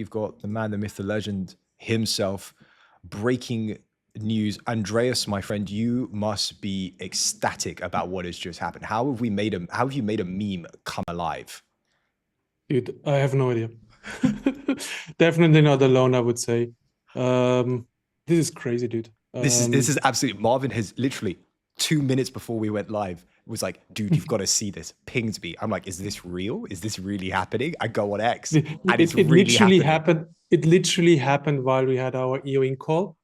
You've got the man, the myth, the legend himself. Breaking news. Andreas, my friend, you must be ecstatic about what has just happened. How have you made a meme come alive? Dude, I have no idea. Definitely not alone, I would say. This is crazy, dude. This is absolutely, Marvin has literally 2 minutes before we went live was like, dude, you've got to see this. Pinged me. I'm like, is this real? Is this really happening? I go on X and it's it really literally happening. happened. It literally happened while we had our EOing call.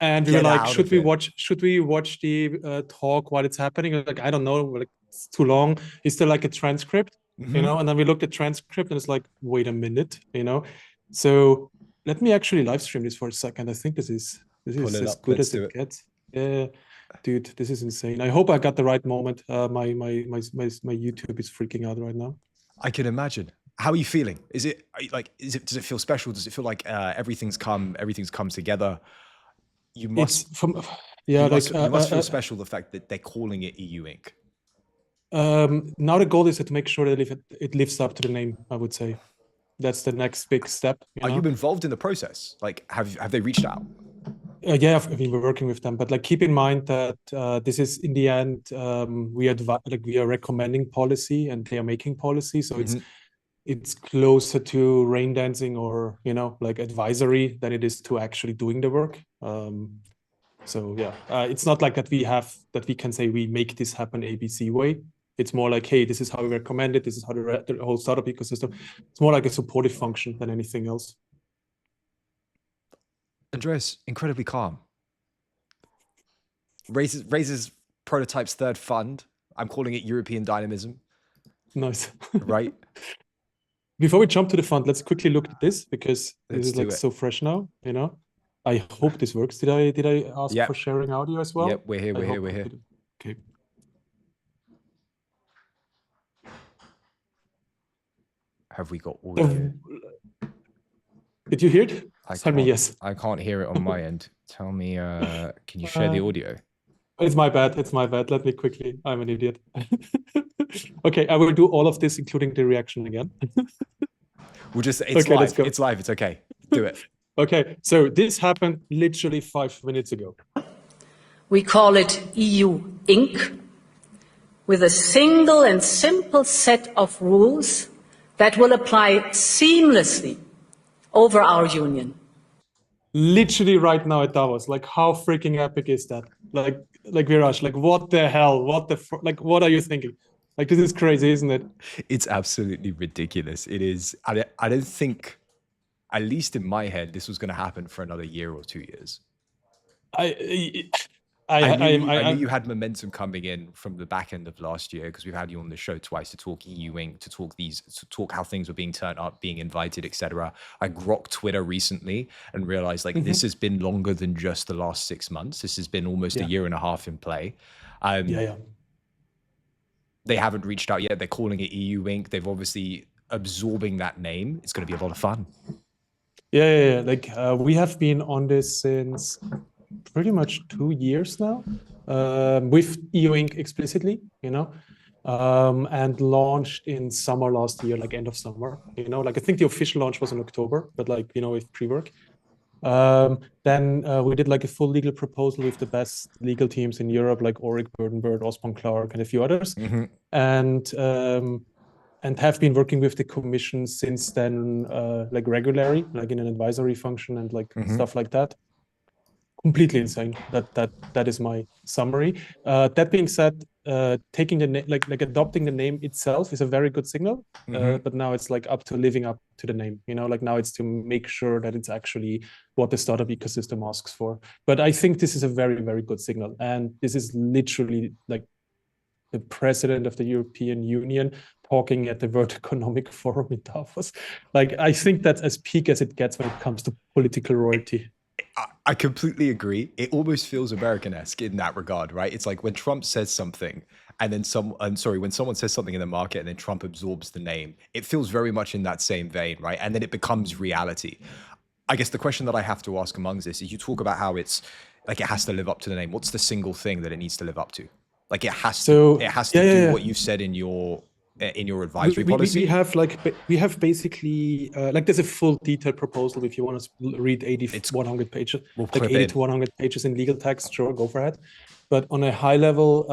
And we were Get like, out of it. should we watch the talk while it's happening? Like, I don't know, like it's too long. Is there like a transcript? Mhm. And then we looked at transcript and it's like, wait a minute, So let me actually live stream this for a second. I think this is Pull it as up. good Let's as do it it. gets. Yeah, dude, this is insane. I hope I got the right moment. My YouTube is freaking out right now. I can imagine. How are you feeling? Does it feel special? Does it feel like everything's come together? You It's must, from, yeah, like you must feel special, the fact that they're calling it EU Inc. Now the goal is to make sure that it lives up to the name, I would say. That's the next big step. Are you involved in the process? Like, have they reached out? Yeah, I mean, we're working with them, but like keep in mind that this is in the end we are recommending policy and they are making policy, so it's closer to rain dancing or like advisory than it is to actually doing the work. So yeah, it's not like that we can say we make this happen ABC way. It's more like, hey, this is how we recommend it. This is how the whole startup ecosystem. It's more like a supportive function than anything else. Andreas, incredibly calm. Raises prototype's third fund. I'm calling it European Dynamism. Nice. Right? Before we jump to the fund, let's quickly look at this because Let's this is like do it. so fresh now, I hope this works. Did I ask for sharing audio as well? Yep, we're here. Okay. Have we got audio? Did you hear it? Tell me yes. I can't hear it on my end. Tell me, can you share the audio? It's my bad. Let me quickly. I'm an idiot. Okay, I will do all of this, including the reaction again. It's okay, live. Let's go. It's live. It's okay. Do it. Okay, so this happened literally 5 minutes ago. We call it EU Inc. with a single and simple set of rules that will apply seamlessly over our union. Literally right now at Davos, like how freaking epic is that? Like Viraj, like what the hell? What are you thinking? Like this is crazy, isn't it? It's absolutely ridiculous. It is. I don't think, at least in my head, this was going to happen for another year or 2 years. I knew you had momentum coming in from the back end of last year because we've had you on the show twice to talk EU Inc, to talk how things were being turned up, being invited, etc. I grokked Twitter recently and realized this has been longer than just the last 6 months. This has been almost a year and a half in play. They haven't reached out yet. They're calling it EU Inc. They've obviously absorbing that name. It's going to be a lot of fun. Yeah. Like we have been on this since pretty much 2 years now, with EU Inc explicitly, and launched in summer last year, like end of summer, like I think the official launch was in October, but like, with pre-work. Then we did like a full legal proposal with the best legal teams in Europe, like Auric, Burdenberg, Osborne Clark, and a few others. And have been working with the commission since then, like regularly, like in an advisory function and like stuff like that. Completely insane. That is my summary. That being said, taking the like adopting the name itself is a very good signal. But now it's like up to living up to the name. Like now it's to make sure that it's actually what the startup ecosystem asks for. But I think this is a very, very good signal, and this is literally like the president of the European Union talking at the World Economic Forum in Davos. Like I think that's as peak as it gets when it comes to political royalty. I completely agree. It almost feels American-esque in that regard, right? It's like when Trump says something and then when someone says something in the market and then Trump absorbs the name, it feels very much in that same vein, right? And then it becomes reality. I guess the question that I have to ask amongst this is, you talk about how it's like it has to live up to the name. What's the single thing that it needs to live up to? Like it has to do what you said in your in your advisory we policy? we have basically like there's a full detailed proposal if you want to read 100 pages, We'll like clip 80 in. to 100 pages in legal text. Sure, go for it. But on a high level,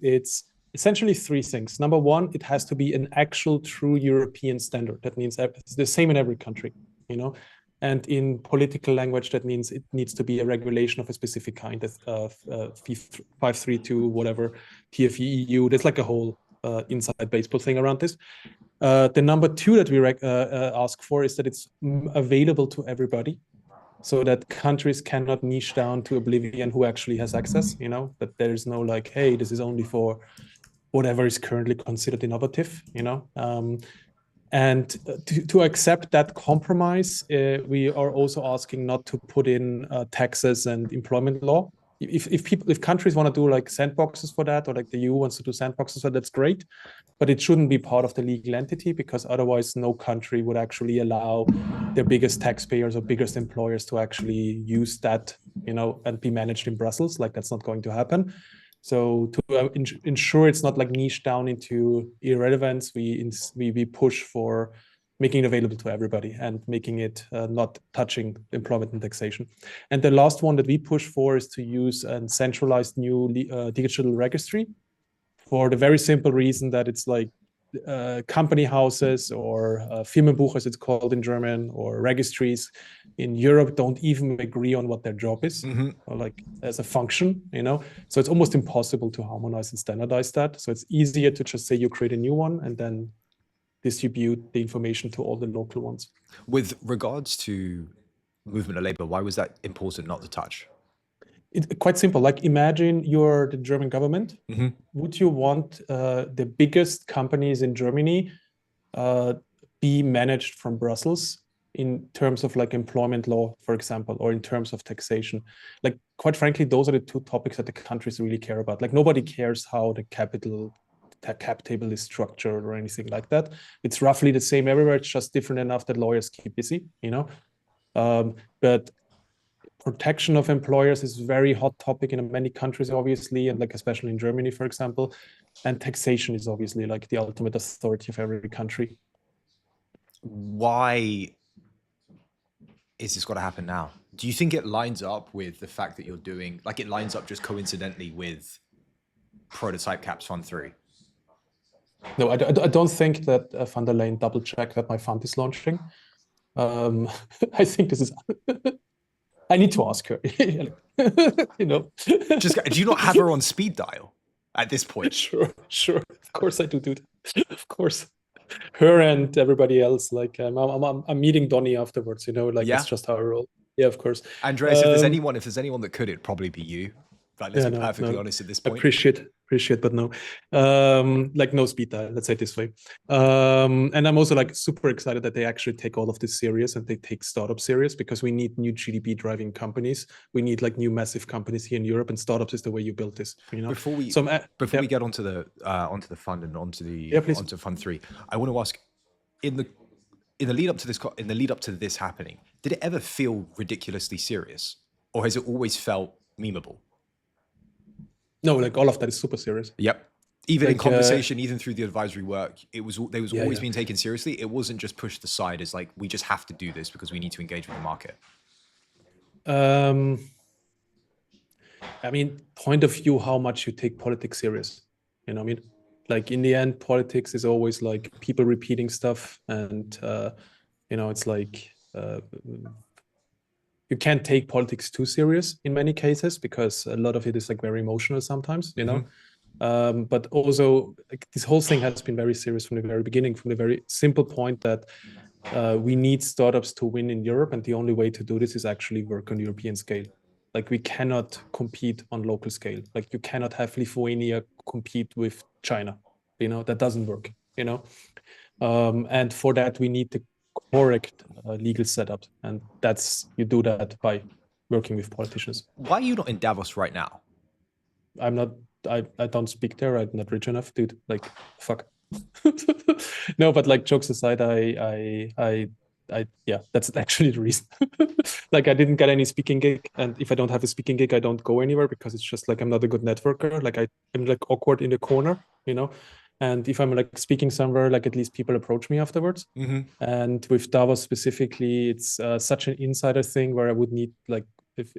it's essentially three things. Number one, it has to be an actual true European standard. That means it's the same in every country, you know. And in political language, that means it needs to be a regulation of a specific kind, 532, whatever, TFE EU. There's like a whole inside baseball thing around this. The number two that we ask for is that it's available to everybody, so that countries cannot niche down to oblivion who actually has access, you know, that there's no like, hey, this is only for whatever is currently considered innovative, you know. And to accept that compromise, we are also asking not to put in taxes and employment law. If countries want to do like sandboxes for that, or like the EU wants to do sandboxes for that, that's great, but it shouldn't be part of the legal entity, because otherwise no country would actually allow their biggest taxpayers or biggest employers to actually use that, you know, and be managed in Brussels. Like that's not going to happen. So to ensure it's not like niche down into irrelevance, we push for making it available to everybody and making it not touching employment and taxation. And the last one that we push for is to use a centralized new digital registry, for the very simple reason that it's like company houses or Firmenbuch, as it's called in German, or registries in Europe don't even agree on what their job is, or like as a function, you know. So it's almost impossible to harmonize and standardize that. So it's easier to just say you create a new one and then distribute the information to all the local ones. With regards to movement of labor, why was that important not to touch? It's quite simple. Like imagine you're the German government. Would you want the biggest companies in Germany be managed from Brussels in terms of like employment law, for example, or in terms of taxation? Like, quite frankly, those are the two topics that the countries really care about. Like nobody cares how the cap table is structured or anything like that. It's roughly the same everywhere. It's just different enough that lawyers keep busy, you know. But protection of employers is a very hot topic in many countries, obviously, and like especially in Germany, for example. And taxation is obviously like the ultimate authority of every country. Why is this got to happen now? Do you think it lines up with the fact that you're doing, like it lines up just coincidentally with Prototype Caps Fund 3? No, I don't think that van der Leyen double-checked that my fund is launching. I think this is... I need to ask her, you know. Just, do you not have her on speed dial at this point? Sure. Of course I do, dude. Of course. Her and everybody else. Like I'm meeting Donnie afterwards, you know, like That's just how I roll. Yeah, of course. Andreas, if there's anyone that could, it'd probably be you. Like, let's be perfectly honest at this point. Appreciate, but no. Like no speed dial, let's say it this way. And I'm also like super excited that they actually take all of this serious and they take startups serious, because we need new GDP driving companies. We need like new massive companies here in Europe, and startups is the way you build this, you know. Before we get onto the fund and onto Fund 3, I want to ask, in the lead up to this happening, did it ever feel ridiculously serious, or has it always felt memeable? No, like all of that is super serious. Yep. Even like, in conversation, even through the advisory work, they was always being taken seriously. It wasn't just pushed aside as like, we just have to do this because we need to engage with the market. I mean, point of view, how much you take politics serious. You know what I mean? Like in the end, politics is always like people repeating stuff, and you know, it's like you can't take politics too serious in many cases, because a lot of it is like very emotional sometimes, you know. But also like this whole thing has been very serious from the very beginning, from the very simple point that we need startups to win in Europe, and the only way to do this is actually work on European scale. Like we cannot compete on local scale. Like you cannot have Lithuania compete with China, you know, that doesn't work, you know. And for that we need the correct legal setup, and you do that by working with politicians. Why are you not in Davos right now? I'm not. I don't speak there. I'm not rich enough, dude. Like, fuck. No, but like jokes aside, yeah, that's actually the reason. Like I didn't get any speaking gig, and if I don't have a speaking gig, I don't go anywhere, because it's just like I'm not a good networker. Like I'm like awkward in the corner, you know. And if I'm like speaking somewhere, like at least people approach me afterwards. And with Davos specifically, it's such an insider thing where I would need like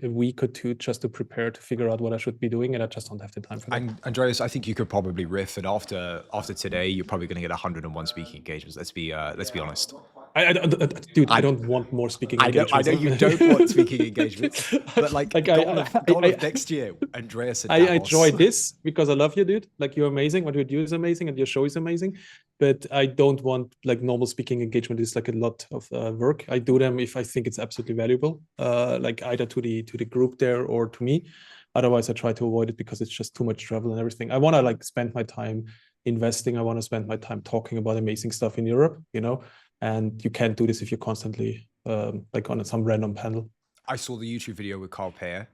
a week or two just to prepare to figure out what I should be doing, and I just don't have the time for that. And Andreas, I think you could probably riff, and after today, you're probably going to get 101 speaking engagements. Let's be honest. Dude, I don't want more speaking engagements. I know you don't want speaking engagements, but like goal of next year, Andreas and I enjoy this because I love you, dude. Like, you're amazing. What you do is amazing, and your show is amazing. But I don't want like normal speaking engagement. It's like a lot of work. I do them if I think it's absolutely valuable, like either to the group there or to me. Otherwise, I try to avoid it because it's just too much travel and everything. I want to like spend my time investing. I want to spend my time talking about amazing stuff in Europe, you know. And you can't do this if you're constantly like on some random panel. I saw the YouTube video with Carl Peyer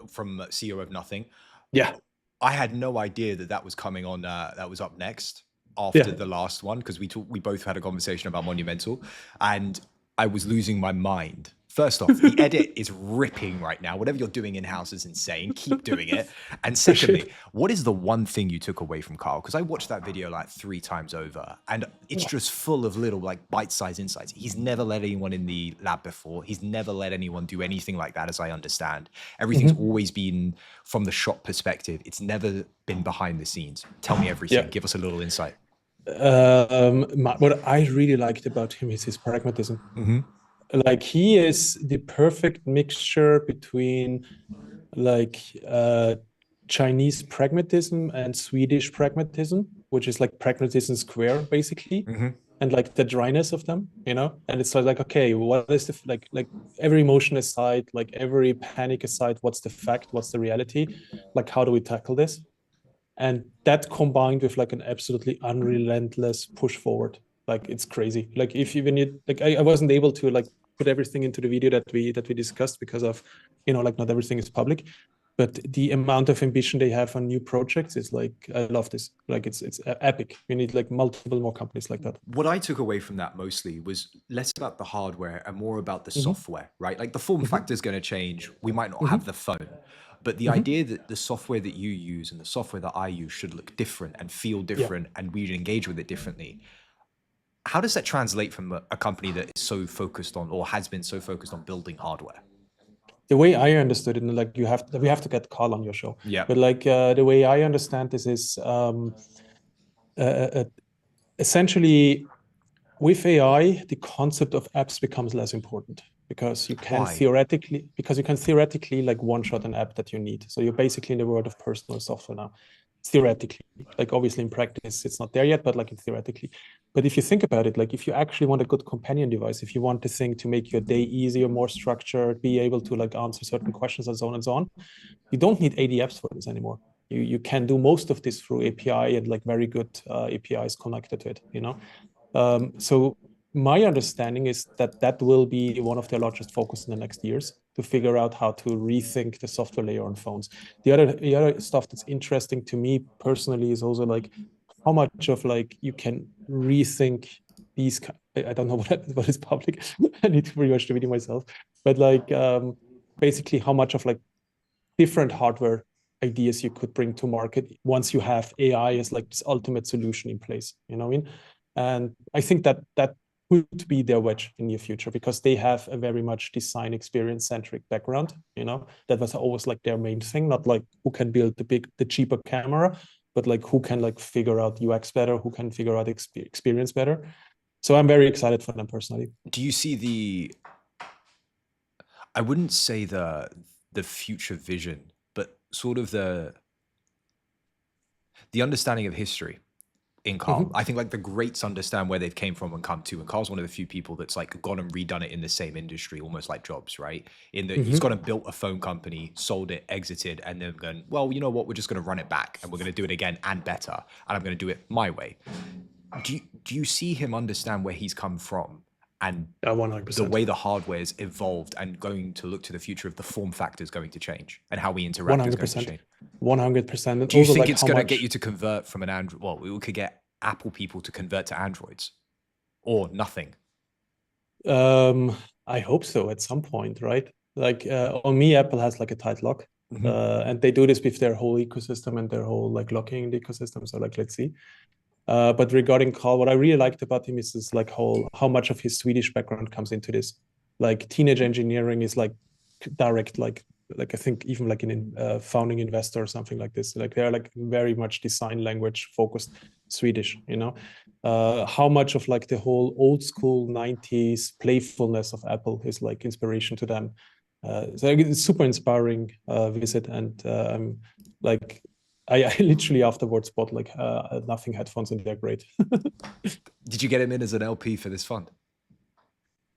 from CEO of Nothing. Yeah. I had no idea that was coming on. That was up next after the last one, because we both had a conversation about Monumental, and I was losing my mind. First off, the edit is ripping right now. Whatever you're doing in-house is insane. Keep doing it. And secondly, what is the one thing you took away from Carl? Because I watched that video like 3 times over, and it's just full of little like bite-sized insights. He's never let anyone in the lab before. He's never let anyone do anything like that, as I understand. Everything's always been from the shop perspective. It's never been behind the scenes. Tell me everything. Give us a little insight. What I really liked about him is his pragmatism. Like, he is the perfect mixture between like Chinese pragmatism and Swedish pragmatism, which is like pragmatism square basically, and like the dryness of them, you know. And it's like, okay, what is the like every emotion aside, like every panic aside, what's the fact, what's the reality, like how do we tackle this? And that combined with like an absolutely unrelentless push forward, like it's crazy. Like, if even you like, I wasn't able to like put everything into the video that we discussed because of, you know, like not everything is public, but the amount of ambition they have on new projects is like, I love this. Like, it's epic. We need like multiple more companies like that. What I took away from that mostly was less about the hardware and more about the software, right? Like, the form factor is going to change. We might not have the phone, but the idea that the software that you use and the software that I use should look different and feel different, and we engage with it differently. How does that translate from a company that is so focused on, or has been so focused on, building hardware? The way I understood it, and like we have to get Carl on your show. Yeah. But like the way I understand this is essentially with AI, the concept of apps becomes less important because you can theoretically like one-shot an app that you need. So you're basically in the world of personal software now. Theoretically, like obviously in practice it's not there yet, but like theoretically. But if you think about it, like if you actually want a good companion device, if you want the thing to make your day easier, more structured, be able to like answer certain questions and so on, you don't need 80 apps for this anymore. You can do most of this through API and like very good APIs connected to it, you know. So my understanding is that will be one of their largest focus in the next years, to figure out how to rethink the software layer on phones. The other stuff that's interesting to me personally is also like how much of like you can rethink these. I don't know what is public. I need to rewatch the video myself. But like basically how much of like different hardware ideas you could bring to market once you have AI as like this ultimate solution in place. You know what I mean? And I think that could be their wedge in the near future, because they have a very much design experience centric background. You know, that was always like their main thing, not like who can build the cheaper camera, but like who can like figure out UX better, who can figure out experience better. So I'm very excited for them personally. Do you see I wouldn't say the future vision, but sort of the understanding of history in Carl? I think like the greats understand where they've came from and come to, and Carl's one of the few people that's like gone and redone it in the same industry, almost like Jobs, right? In that he's gone and built a phone company, sold it, exited, and then gone, well, you know what, we're just going to run it back and we're going to do it again and better, and I'm going to do it my way. Do you see him understand where he's come from and 100%. the way the hardware's evolved and going to look to the future of the form factors going to change and how we interact is going to change? 100%. Do you think it's going to get you to convert from an Android? Well, we could get Apple people to convert to Androids, or nothing. I hope so at some point, right? Like on me, Apple has like a tight lock, and they do this with their whole ecosystem and their whole like locking ecosystem. So like, let's see. But regarding Carl, what I really liked about him is like how much of his Swedish background comes into this. Like teenage engineering is like direct, like I think even like in founding investor or something like this. Like they're like very much design language focused Swedish, you know. How much of like the whole old school 90s playfulness of Apple is like inspiration to them. So it's super inspiring visit, and like I literally afterwards bought like nothing headphones, and they're great. Did you get him in as an LP for this fund?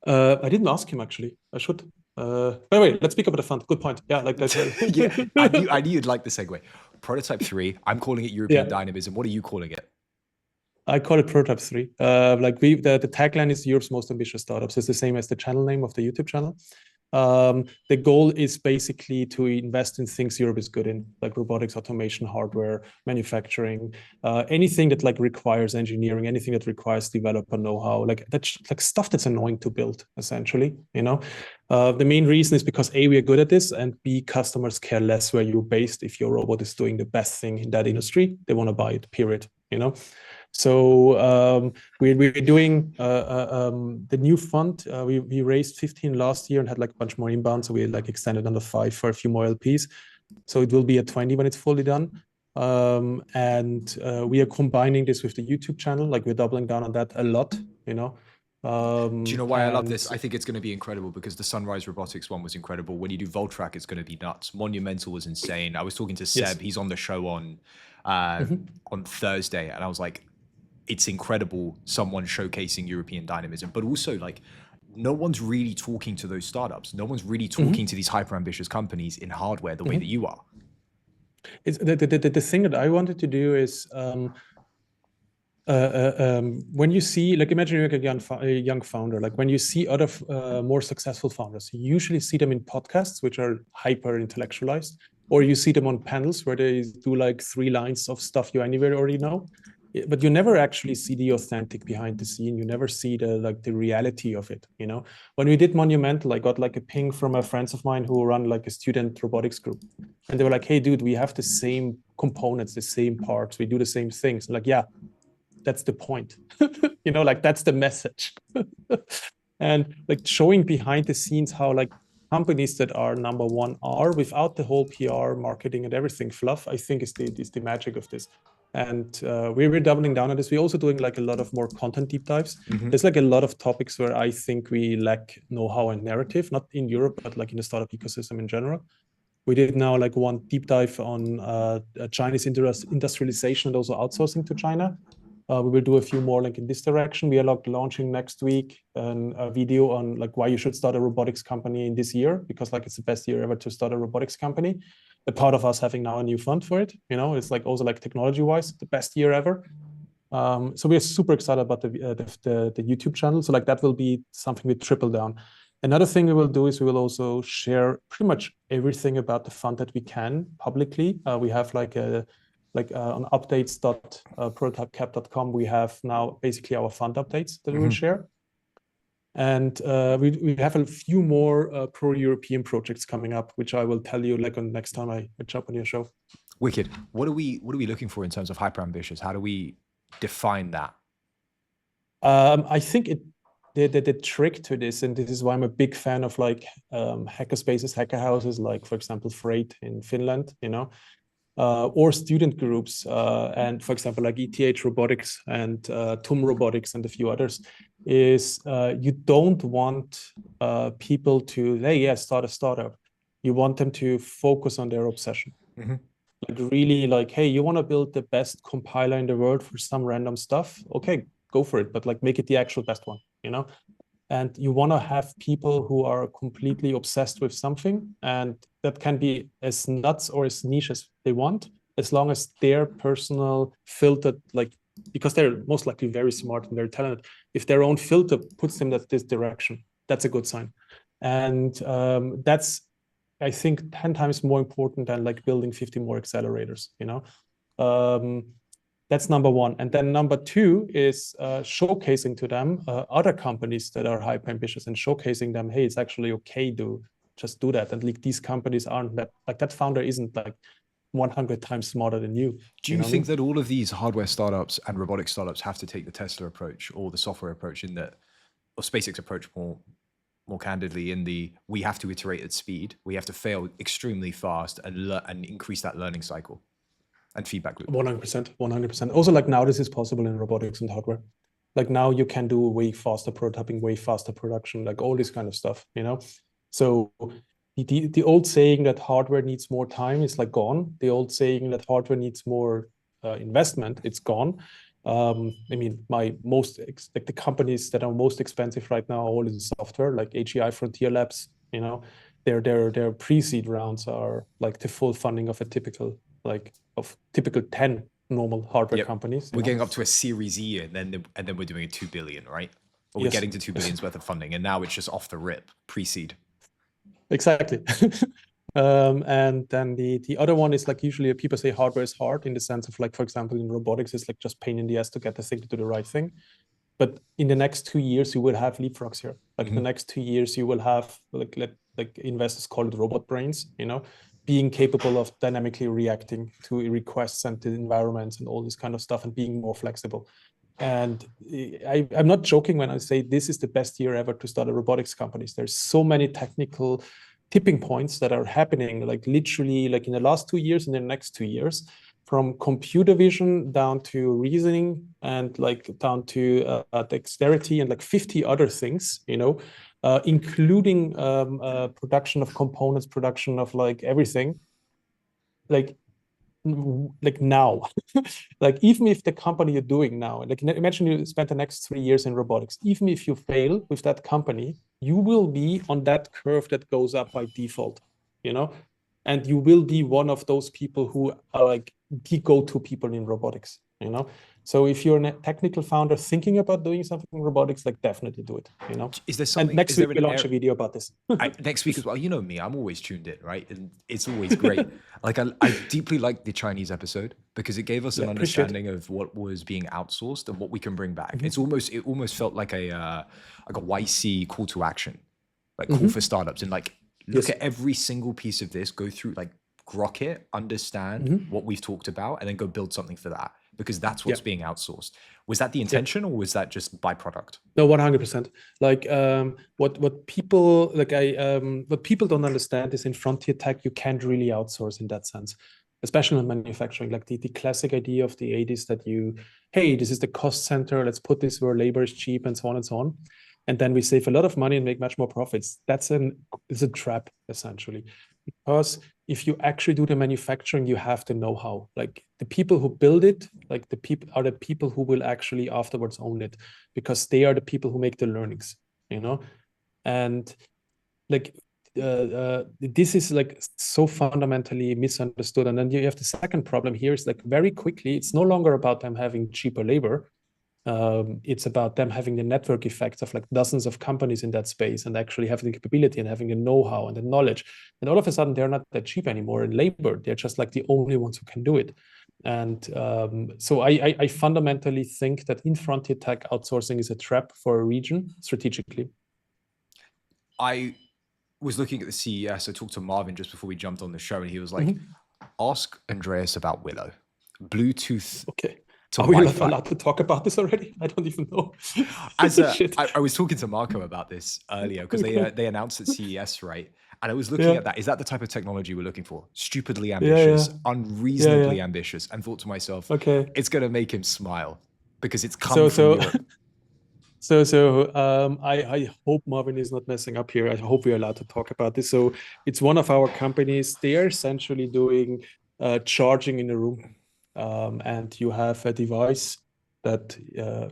I didn't ask him actually. I should. By the way, let's speak about the fund. Good point. Yeah, like that. Yeah, I knew you'd like the segue. Prototype 3. I'm calling it European Dynamism. What are you calling it? I call it Prototype 3. Like the tagline is Europe's most ambitious startups. It's the same as the channel name of the YouTube channel. The goal is basically to invest in things Europe is good in, like robotics, automation, hardware, manufacturing, anything that like requires engineering, anything that requires developer know-how, like that's like stuff that's annoying to build, essentially. You know, the main reason is because A, we are good at this, and B, customers care less where you're based. If your robot is doing the best thing in that industry, they want to buy it. Period. You know. So we're doing the new fund. We raised 15 last year and had like a bunch more inbound. So we like extended another 5 for a few more LPs. So it will be at 20 when it's fully done. And we are combining this with the YouTube channel. Like we're doubling down on that a lot, you know. Do you know why I love this? I think it's going to be incredible because the Sunrise Robotics one was incredible. When you do Voltrack, it's going to be nuts. Monumental was insane. I was talking to Seb. Yes. He's on the show on Thursday. And I was like, it's incredible someone showcasing European dynamism, but also like no one's really talking to those startups. No one's really talking to these hyper ambitious companies in hardware the way that you are. It's the thing that I wanted to do is when you see, like, imagine you're like a young founder, like when you see other more successful founders, you usually see them in podcasts, which are hyper intellectualized, or you see them on panels where they do like 3 lines of stuff you anywhere already know. But you never actually see the authentic behind the scene. You never see the reality of it. You know, when we did Monumental, I got like a ping from a friends of mine who run like a student robotics group, and they were like, "Hey, dude, we have the same components, the same parts, we do the same things." I'm like, yeah, that's the point. You know, like that's the message. And like showing behind the scenes how like companies that are number one are without the whole PR, marketing, and everything fluff, I think is the magic of this. And we're doubling down on this. We're also doing like a lot of more content deep dives. There's like a lot of topics where I think we lack know-how and narrative, not in Europe, but like in the startup ecosystem in general. We did now like one deep dive on Chinese industrialization and also outsourcing to China. We will do a few more like in this direction. We are like launching next week a video on like why you should start a robotics company in this year, because like it's the best year ever to start a robotics company. A part of us having now a new fund for it, you know, it's like also like technology wise the best year ever. So we're super excited about the YouTube channel. So like that will be something we triple down. Another thing we will do is we will also share pretty much everything about the fund that we can publicly. We have like on updates.prototypecap.com, we have now basically our fund updates that we will share. And we have a few more pro-European projects coming up, which I will tell you like on next time I jump on your show. Wicked. What are we looking for in terms of hyper ambitious? How do we define that? I think the trick to this, and this is why I'm a big fan of like hacker spaces, hacker houses, like for example Freight in Finland, you know, or student groups, and for example like ETH Robotics and TUM Robotics and a few others, is you don't want people to, hey, yeah, start a startup. You want them to focus on their obsession. Like really like, hey, you want to build the best compiler in the world for some random stuff? Okay, go for it, but like make it the actual best one, you know? And you want to have people who are completely obsessed with something, and that can be as nuts or as niche as they want, as long as their personal filter, like, because they're most likely very smart and very talented, if their own filter puts them in this direction, that's a good sign. And that's, I think, 10 times more important than like building 50 more accelerators, you know? That's number one. And then number two is showcasing to them other companies that are hyper ambitious, and showcasing them, hey, it's actually okay to just do that. And like these companies aren't that, like that founder isn't like 100 times smarter than you. Do you know what I think mean? that all of these hardware startups and robotic startups have to take the Tesla approach or the software approach or SpaceX approach more candidly in we have to iterate at speed, we have to fail extremely fast and increase that learning cycle and feedback loop? 100%. Also, like now this is possible in robotics and hardware. Like now you can do way faster prototyping, way faster production, like all this kind of stuff, So the old saying that hardware needs more time is like gone. The old saying that hardware needs more investment, it's gone. I mean, the companies that are most expensive right now are all in software, like AGI Frontier Labs, their pre-seed rounds are like the full funding of a typical 10 normal hardware companies. We're getting up to a Series E, and then we're doing a 2 billion, right? Or we're getting to 2 billions worth of funding, and now it's just off the rip, pre-seed. Exactly. And then the other one is like usually people say hardware is hard in the sense of like, for example, in robotics, it's like just pain in the ass to get the thing to do the right thing. But in the next 2 years, you will have leapfrogs here. Like the next 2 years, you will have like investors call it robot brains, being capable of dynamically reacting to requests and to environments and all this kind of stuff and being more flexible. And I'm not joking when I say this is the best year ever to start a robotics companies. There's so many technical tipping points that are happening, like literally like in the last 2 years and the next 2 years, from computer vision down to reasoning and like down to dexterity and like 50 other things, including production of components, production of like everything, like now. Like even if the company you're doing now, like imagine you spend the next 3 years in robotics, even if you fail with that company, you will be on that curve that goes up by default, and you will be one of those people who are like the go-to people in robotics, So if you're a technical founder thinking about doing something in robotics, like definitely do it, Is there something? And next week we'll launch a video about this. Next week as well. You know me, I'm always tuned in, right? And it's always great. Like I deeply liked the Chinese episode because it gave us an understanding of what was being outsourced and what we can bring back. It almost felt like a YC call to action, like call for startups, and like look at every single piece of this, go through, like grok it, understand what we've talked about, and then go build something for that, because that's what's being outsourced. Was that the intention, or was that just byproduct? No, 100%. Like what people what people don't understand is in frontier tech you can't really outsource in that sense, especially in manufacturing. Like the classic idea of the 80s that hey, this is the cost center, let's put this where labor is cheap and so on and so on. And then we save a lot of money and make much more profits. It's a trap, essentially. Because if you actually do the manufacturing, you have the know-how. Like the people who build it, like the people who will actually afterwards own it, because they are the people who make the learnings, And like this is like so fundamentally misunderstood. And then you have the second problem here is like very quickly, it's no longer about them having cheaper labor. It's about them having the network effects of like dozens of companies in that space and actually having the capability and having the know-how and the knowledge. And all of a sudden, they're not that cheap anymore in labor. They're just like the only ones who can do it. And so I fundamentally think that in frontier tech, outsourcing is a trap for a region strategically. I was looking at the CES. I talked to Marvin just before we jumped on the show, and he was like, ask Andreas about Willow. Bluetooth. Okay. Are we allowed to talk about this already? I don't even know. I was talking to Marco about this earlier because they announced at CES, right? And I was looking at that. Is that the type of technology we're looking for? Stupidly ambitious, unreasonably ambitious, and thought to myself, it's going to make him smile because it's come from Europe. I hope Marvin is not messing up here. I hope we're allowed to talk about this. So it's one of our companies. They are essentially doing charging in a room. And you have a device that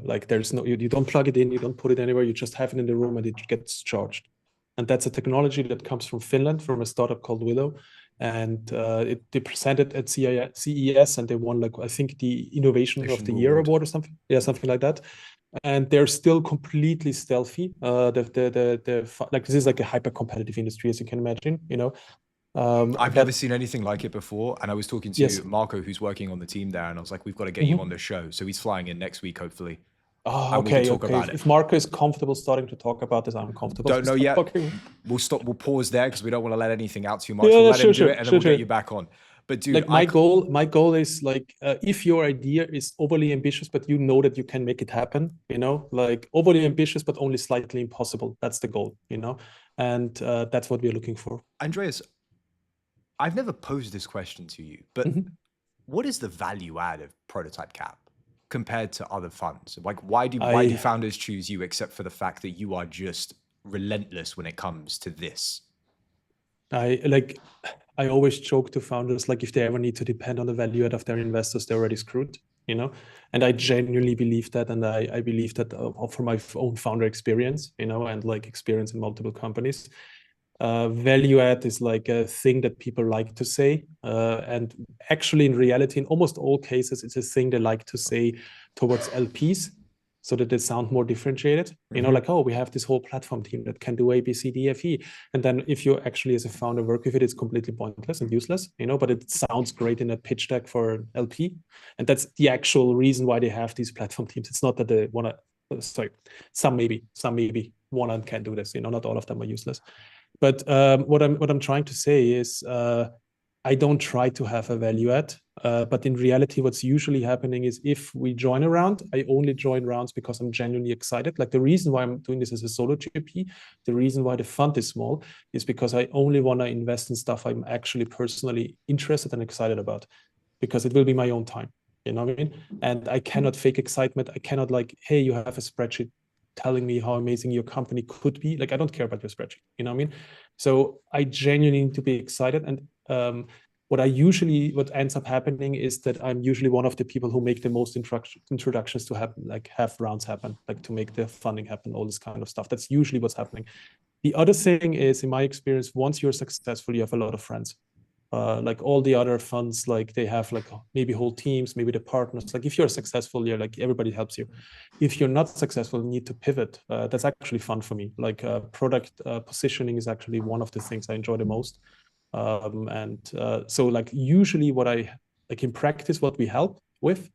like there's no, you don't plug it in, you don't put it anywhere, you just have it in the room and it gets charged. And that's a technology that comes from Finland, from a startup called Willow. And they presented at CES and they won like, I think the Innovation of the Year award or something. Yeah, something like that. And they're still completely stealthy. Like this is like a hyper competitive industry, as you can imagine, I've never seen anything like it before. And I was talking to Marco, who's working on the team there, and I was like, we've got to get you on the show. So he's flying in next week, hopefully. Oh, okay. If Marco is comfortable starting to talk about this, I'm comfortable. Don't know yet. We'll pause there because we don't want to let anything out too much. We'll let him do it, and then we'll get you back on. But dude, like my goal is like if your idea is overly ambitious, but you know that you can make it happen, like overly ambitious but only slightly impossible. That's the goal, and that's what we're looking for. Andreas, I've never posed this question to you, but what is the value add of Prototype Cap compared to other funds? Like, why do founders choose you, except for the fact that you are just relentless when it comes to this? I always joke to founders, like if they ever need to depend on the value add of their investors, they're already screwed, and I genuinely believe that. And I believe that from my own founder experience, and like experience in multiple companies. Value add is like a thing that people like to say. And actually, in reality, in almost all cases, it's a thing they like to say towards LPs so that they sound more differentiated. Like, oh, we have this whole platform team that can do A, B, C, D, F, E. And then if you actually, as a founder, work with it, it's completely pointless and useless, but it sounds great in a pitch deck for an LP. And that's the actual reason why they have these platform teams. It's not that they want to, some maybe one and can do this, not all of them are useless. But what I'm trying to say is I don't try to have a value add, but in reality, what's usually happening is if we join a round, I only join rounds because I'm genuinely excited. Like the reason why I'm doing this as a solo GP, the reason why the fund is small is because I only want to invest in stuff I'm actually personally interested and excited about, because it will be my own time. You know what I mean? And I cannot fake excitement. I cannot like, hey, you have a spreadsheet telling me how amazing your company could be. Like, I don't care about your spreadsheet, you know what I mean? So I genuinely need to be excited. And what ends up happening is that I'm usually one of the people who make the most introductions to happen, like have rounds happen, like to make the funding happen, all this kind of stuff. That's usually what's happening. The other thing is, in my experience, once you're successful, you have a lot of friends. Like all the other funds, like they have like maybe whole teams, maybe the partners. Like if you're successful, you're like everybody helps you. If you're not successful, you need to pivot. That's actually fun for me. Like product positioning is actually one of the things I enjoy the most. So like usually what I like in practice, what we help with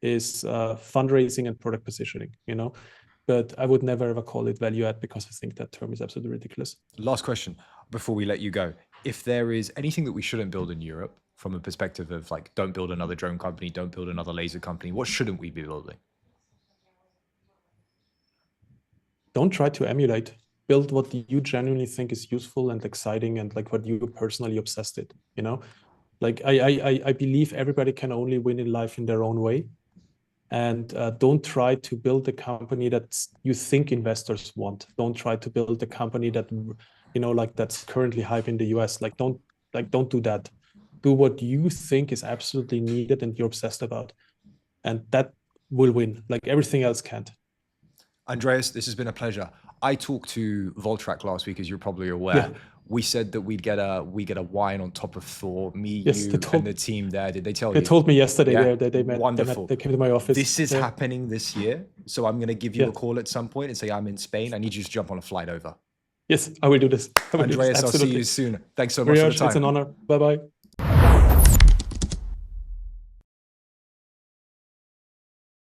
is fundraising and product positioning, but I would never ever call it value add because I think that term is absolutely ridiculous. Last question before we let you go. If there is anything that we shouldn't build in Europe from a perspective of like, don't build another drone company, don't build another laser company, what shouldn't we be building? Don't try to emulate. Build what you genuinely think is useful and exciting and like what you personally obsessed it, Like I believe everybody can only win in life in their own way. And don't try to build a company that you think investors want. Don't try to build a company that, like that's currently hype in the US. Don't do that. Do what you think is absolutely needed and you're obsessed about. And that will win. Like everything else can't. Andreas, this has been a pleasure. I talked to Voltrak last week, as you're probably aware. Yeah. We said that we'd get a wine on top of Thor. Me, yes, you, and the team there. Did they tell you? They told me yesterday. Yeah? They met. Wonderful. They came to my office. This is happening this year, so I'm going to give you a call at some point and say I'm in Spain. I need you to jump on a flight over. Yes, I will do this. Andreas, I'll see you soon. Thanks so much for the time. It's an honor. Bye bye.